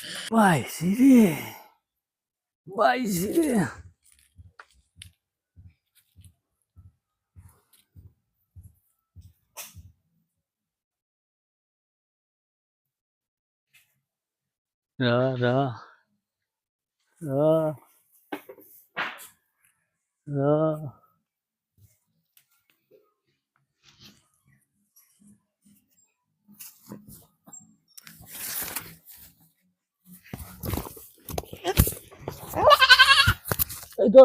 পাইছি রে, পাইছি রে। র র র র এই তো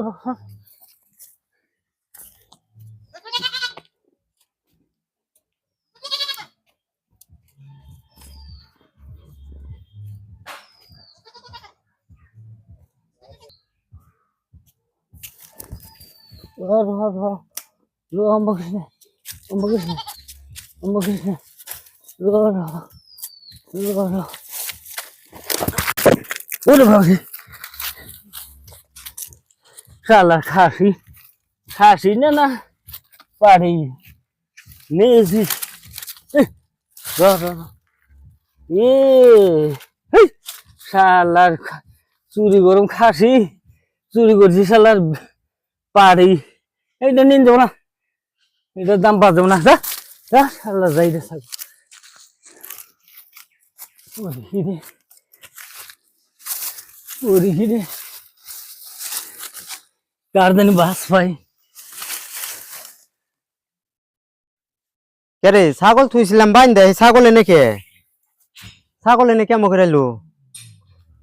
র র র র অম্বকৃষ্ণ অম্বকৃষ্ণ অম্বকৃষ্ণ র র র র ওরে বাবা শালা খাসি খাসি না না পারি নিয়েছি র র র এ হেই, শালার চুরি গরম খাসি চুরি করছি শালার পারি এইটা নিন যাবো না এটার দাম পাওয়া যাবো না যা যা শালা যাই রে থাক ওরে হিরে ওরে হিরে কার জানি বাস পাই কে ছাগল থুইছিলাম বাইন দে ছাগল এনে কে ছাগল এনে কেমন করে এলো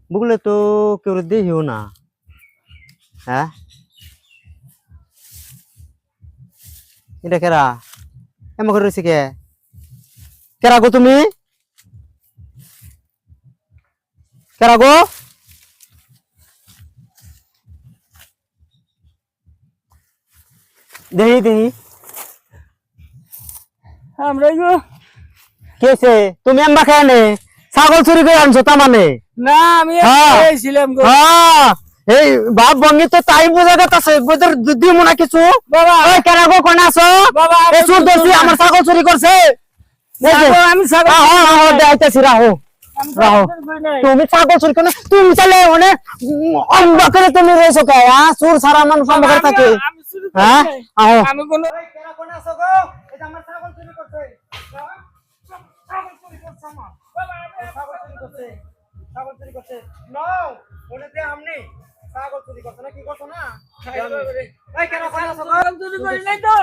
বুগলে তো কেউ দেখিও না হ্যাঁ এটা কেরা কেমন করে রয়েছে কে কেরা গো তুমি কেরা গো দেহি দেহি আমরা গো কেছে তুমি আম্বা খেয়ে নে ছাগল চুরি করে আনছো তা মানে না আমি হ্যাঁ। ছিলাম গো হ্যাঁ এই বাপ ভঙ্গি তো তাই বোঝা গেছে বুঝর দিদি মনে কিছু বাবা ওই কেরা গো কোন আছো বাবা এই চুর দর্শি আমার ছাগল চুরি করছে আমি ছাগল দেখাইতেছি রাহো রাহো তুমি ছাগল চুরি করে তুমি চাইলে মানে অন্ধ করে তুমি রয়েছো কে হ্যাঁ চুর সারা মানুষ অন্ধ করে থাকে হ্যাঁ আহো আমি কোন কেরা কোন আছো গো এই আমার ছাগল চুরি করছে ছাগল চুরি করছে আমার ছাগল চুরি করছে ছাগল চুরি করছে নাও ওনে দে আমনি ছাগল চুরি করছে না কি করছো না এই কেন কোন আছো গো চুরি করি নাই তো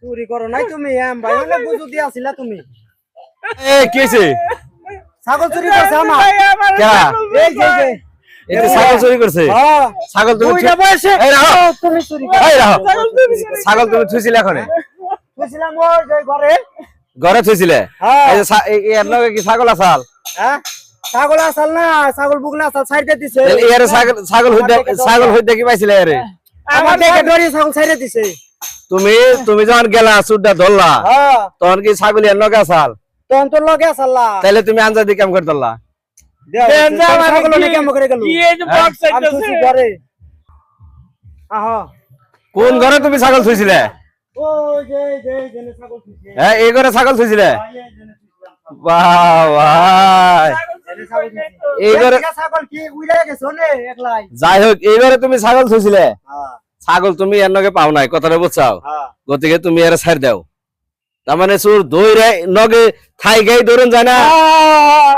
চুরি করো নাই তুমি এম ভাই অনেক বুঝু দিয়াছিলা তুমি এ কিছে ছাগল চুরি করছে আমার কেরা এই যে এতে ছাগল চুরি করছে হ্যাঁ ছাগল তুমি ওইটা বয়সে এই রাখো তুমি চুরি এই রাখো করছো ছাগল তুমি থুইছিলে এখানে বুঝছিলাম ওই যে ঘরে ঘরে থুইছিলে হ্যাঁ এই যে এর লগে কি ছাগল আসাল হ্যাঁ ছাগল আসল না ছাগল বুগলা আসল সাইডে দিছে এর ছাগল হইতে কি পাইছিলে এরে আমার দেখে ডরি ছাগল সাইডে দিছে তুমি যখন গেলা সুড্ডা ধরলা হ্যাঁ তখন কি ছাগল এর লগে আসাল তখন তো লগে আসল্লা তাহলে তুমি আনজা দিয়ে কাম করে ধরলা ছাগল অনেক কেমন করে গেল কি এই যে বক্স আমি খুশি ঘরে আহা কোন ঘরে তুমি ছাগল থুইছিলে ওই যে ছাগল দিছে হ্যাঁ এই ঘরে ছাগল থুইছিলে বাহ ভাই এই ঘরে ছাগল কি উইরা গেছো নে একলাই যাই হোক এই ঘরে তুমি ছাগল থুইছিলে হ্যাঁ ছাগল তুমি এর নগে পাও নাই কথাটা বুঝছাও হ্যাঁ গতিকে তুমি এর ছাড় দাও তার মানে সুর দইরে নগে থাই গাই দৌড়ন যায় না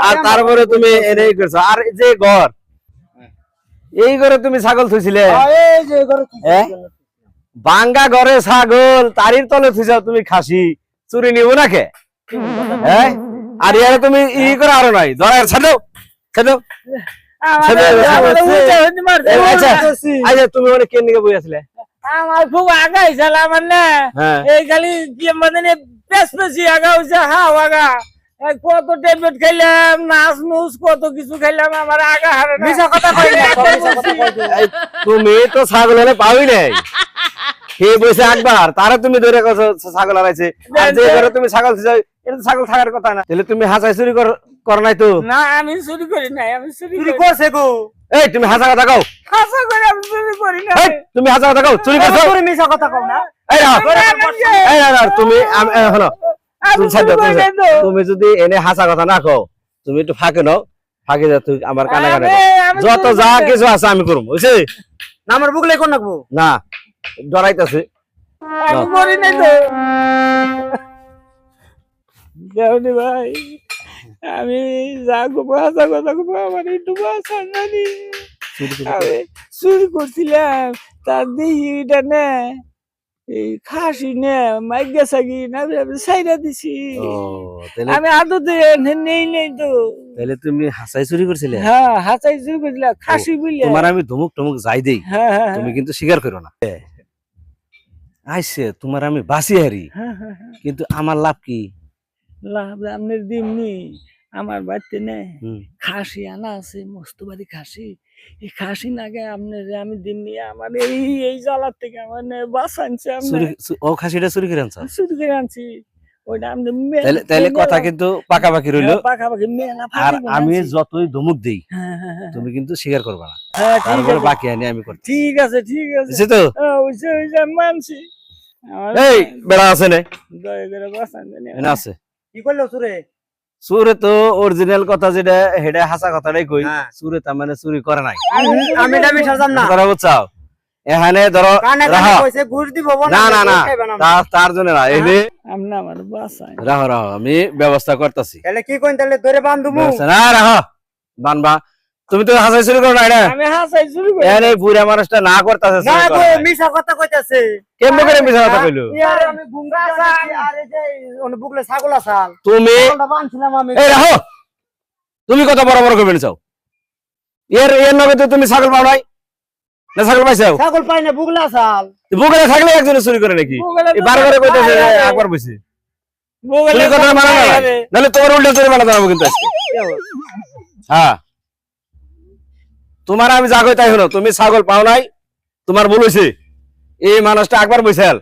আর তারপরে তুমি এনেই করছো আর এই যে ঘর এই ঘরে তুমি ছাগল থুইছিলে এই যে ঘরে কি হ্যাঁ? বাঙ্গা ঘরে ছাগল তারির তলে থুইছাও তুমি খাসি চুরি নিব না কে হ্যাঁ আর ইয়ারে তুমি ই করে আরো নাই ধরার ছাড় দাও ছাড় দাও আচ্ছা আচ্ছা তুমি অনেক কেন নিকে বই আসলে আমার খুব আগা হয়েছিল আমার না হ্যাঁ এই খালি কি মানে পেছি আগা হয়েছে আগা কত ট্যাবলেট খাইলাম নাচ নুস কত কিছু খাইলাম আমার আগা হারে না মিছা কথা কই না মিছা কথা কই না। এই, তুমি তো ছাগল হলে পাওই নাই খেয়ে বসে একবার তারা তুমি ধরে গেছো ছাগল হারাইছে আর যে ঘরে তুমি ছাগল থুইছো এটা তো ছাগল থাকার কথা না তাহলে তুমি হাঁচাই চুরি কর নাই তো না আমি চুরি করি নাই আমি চুরি চুরি করি করছে গো এই তুমি হাঁচা কথা কও খাসা করে আমি চুরি করি না এই, তুমি হাঁচা কথা কও চুরি করছো তুমি মিছা কথা কও না এই রাখো এই না তুমি হলো আমি তুমি ছাড় চুরি দাও, করি নাই তো তুমি যদি এনে হাঁচা কথা না কও তুমি একটু ফাঁকে নাও ফাঁকে যা তুই আমার কানে কানে আরে, কর। আমি যত চুরি যা করতে- কিছু আছে আমি করবো বুঝছি না আমার বুকলে কোন রাখবো না ডরাইতেছে আমি করি নাই তো দেওনি ভাই আমি যা করবো হাসা কথা করবো আমার একটু বাসা জানি আমি চুরি করছিলাম তার দেখি এটা না এই খাসি না মাইগা সাগি না আমি সাইডা দিছি ও তাহলে আমি আদতে নেই নেই তো তাহলে তুমি হাসাই চুরি করছিলে হ্যাঁ হাসাই চুরি করছিলাম খাসি বুঝলে তোমার আমি ধুমুক টুমুক যাই দেই হ্যাঁ হ্যাঁ তুমি কিন্তু স্বীকার করো না আইসে তোমার আমি বাসি হারি হ্যাঁ হ্যাঁ হ্যাঁ কিন্তু আমার লাভ কি লাভ আপনার দিমনি আমার বাড়িতে নেই হুম। খাসি আনা আছে মস্ত বাড়ি খাসি এই খাসি নাগে আপনার আমি দিমনি আমার এই জ্বালার থেকে আমার বাঁচানছে চুরি ও খাসিটা চুরি করে আনছ শুধু করে আনছি ওইটা আপনি তাহলে কথা কিন্তু পাকাপাকি রইলো পাখাপাখি মেলা আর ফাঁকি করে আমি আনছি। যতই ধমুক দেই হ্যাঁ হ্যাঁ হ্যাঁ তুমি কিন্তু স্বীকার করবে না হ্যাঁ ঠিক তারপরে আছে বাকি আনি আমি করতে ঠিক আছে ঠিক আছে বুঝছি তো ওইসে আমি মানছি আমার এই বেড়া আছে না দয়া করে বাঁচান জানি এনে আছে কি করলো সুরে সুরে তো অরিজিনাল কথা যেটা হেডে হাসা কথাটাই কই হ্যাঁ। সুরে তার মানে চুরি করে নাই আমি দাবি সাজাম না ধরো বুঝছাও এখানে ধরো কানে রাহো কানে কইছে ঘুষ দিব না না না তার জন্য না এনে আপনি আমার বাঁচান রাহো রাহো আমি ব্যবস্থা করতেছি তাহলে কি কইন তাহলে ধরে বান্ধুমু না রাহো বানবা তুমি তো হাসাই চুরি করো না এটা আমি হাসাই চুরি করি এনে বুড়া মানুষটা না করতেছে না গো মিছা কথা কইতাছে কেমনে করে মিছা কথা কইলো ইয়ারে আমি ঘুমরা আছি আর এই যে ওনে বুকলে ছাগল আসাল তুমি ছাগলটা বানছিলাম আমি এই রাহো তুমি কত বড় বড় করবে চাও এর এর নবে তো তুমি ছাগল পাও নাই না ছাগল পাইছাও ছাগল পাই না বুকলে আসাল বুকে থাকলে একজনে চুরি করে নাকি বুকলে তো এই বারবার কইতেছে পায় না। একবার বইছে বগলে চুরি করতে মানা পায় না রে। নাহলে তোমার উল্টা চুরি মানা জানাবো কিন্তু আজকে হ্যাঁ তোমার আমি যা কই তাই হলো তুমি ছাগল পাও নাই তোমার ভুল হইছে এই মানুষটা একবার বইছাল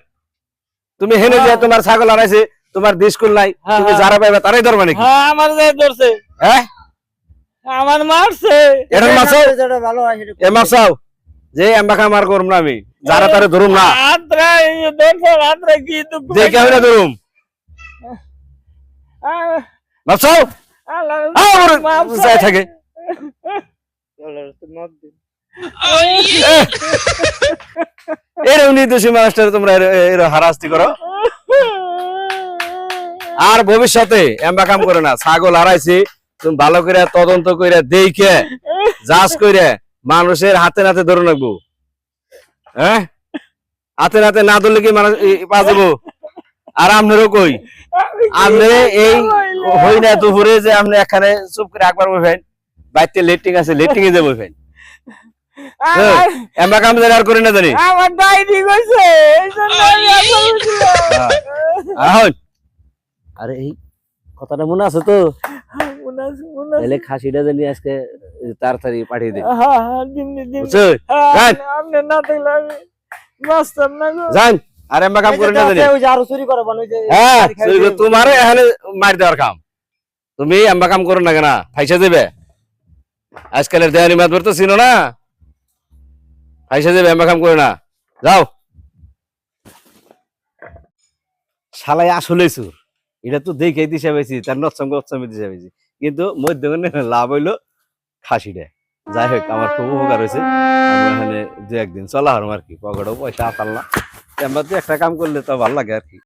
তুমি হেনে যে তোমার ছাগল আনাইছে তোমার স্কুল নাই হ্যাঁ, তুমি হ্যাঁ। যারা পাইবে তারাই ধরবা নাকি হ্যাঁ আমার যে ধরছে হ্যাঁ আমার মারছে এটা মাছাও যেটা ভালো হয় সেটা এ মাছাও যে এমবাকা মার করুম না আমি যারা তারে ধরুম না আত্রা ধরছে আত্রা কি দুঃখ যে কেউ না ধরুম মাছাও যাই থাকে এরকম নির্দোষী মানুষটা তোমরা হারাস্তি করো আর ভবিষ্যতে এমবা কাম করে না ছাগল হারাইছি তুমি ভালো করে তদন্ত করে দেখে যাচ করে মানুষের হাতে নাতে ধরে রাখবো হ্যাঁ হাতে নাতে না ধরলে কি মানুষ পা যাবো আর আপনারও কই আপনি এই হই না দুপুরে যে আপনি এখানে চুপ করে একবার বসেন বাইতে লেট্রিং আছে লেট্রিং এ যাবো এমবা কাম আর করে না জানি আমার ডাইরি কইছে এইজন্য আমি আসল ছিলাম আহন আরে এই কথাটা মনে আছে তো মনে আছে, মনে আছে। তাহলে খাসিটা জানি আজকে তাড়াতাড়ি পাঠিয়ে দে হ্যাঁ হ্যাঁ দিমনি দিমনি বুঝছো হ্যাঁ, যান। আপনি না থাকলে আমি বাঁচতাম না গো জান আর এমবা কাম করে না জানি ওই যে আরো চুরি করে বান ওই যে হ্যাঁ বাড়ি খাই দিয়ে। তোমার এখানে মার দেওয়ার কাম তুমি এমবা কাম করো না কেনা ফাইসা দেবে আজকালের দেয়ানি মাত তো চিনো না ফাইসা দেবে এমবা কাম করে না যাও শালাই আসলে সুর এটা তো দেখে দিশা পাইছি তার নচ্ছঙ্গ অচ্ছমি দিশা পাইছি কিন্তু মধ্যখানে লাভ হইলো খাসিটা যাই হোক আমার খুব উপকার হয়েছে আমি এখানে দু একদিন চলা হরম আর কি পকেটেও পয়সা আতাল না এমবা একটা কাম করলে তো ভালো লাগে আর কি